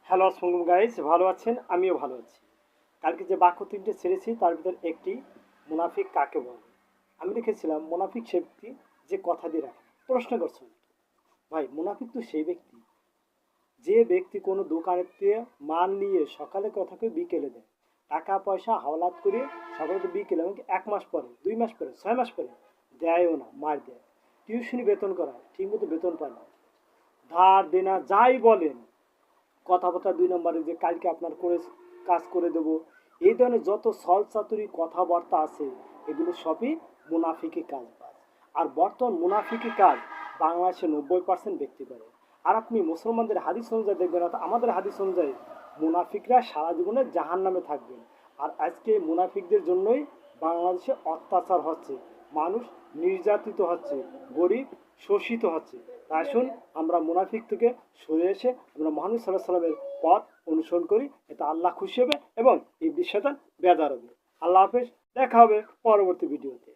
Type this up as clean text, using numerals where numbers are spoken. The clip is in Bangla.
হ্যালো আসসালামু গাইস, ভালো আছেন? আমিও ভালো আছি। কালকে যে বাক্য তিনটে ছেড়েছি তার ভিতর একটি মুনাফিক কাকে বলে। আমি লিখেছিলাম মুনাফিক সে ব্যক্তি যে কথা দিয়ে রাখে। প্রশ্ন করছেন ভাই, মুনাফিক তো সেই ব্যক্তি যে ব্যক্তি কোনো দোকানের থেকে মাল নিয়ে সকালে কথাকে বিকেলে দেয়, টাকা পয়সা হাওলাত করে সকালে তো বিকেলে, এমনকি 1 মাস পরে, 2 মাস পরে, 6 মাস পরে দেয়ও না, মার দেয়। টিউশনি বেতন করায়, ঠিক মতো বেতন পায় না। ধার দেনা যাই বলেন, কথাবার্তা 2 নম্বরে যে কালকে আপনার করে কাজ করে দেবো, এই ধরনের যত ছল চাতুরি কথাবার্তা আছে এগুলো সবই মুনাফিকি কাজ বাজ। আর বর্তমান মুনাফিকি কাজ বাংলাদেশে 90% ব্যক্তি করে। আর আপনি মুসলমানদের হাদিস অনুযায়ী দেখবেন, অর্থাৎ আমাদের হাদিস অনুযায়ী মুনাফিকরা সারা জীবনে জাহান নামে থাকবেন। আর আজকে মুনাফিকদের জন্যই বাংলাদেশে অত্যাচার হচ্ছে, মানুষ নির্যাতিত হচ্ছে, গরিব শোষিত হচ্ছে। তাই আসুন আমরা মুনাফিক থেকে সরে এসে আমরা মহানবী সাল্লাহ সাল্লামের পথ অনুসরণ করি, এতে আল্লাহ খুশি হবে এবং এই বিশ্বটা বেজার হবে। আল্লাহ হাফেজ, দেখা হবে পরবর্তী ভিডিওতে।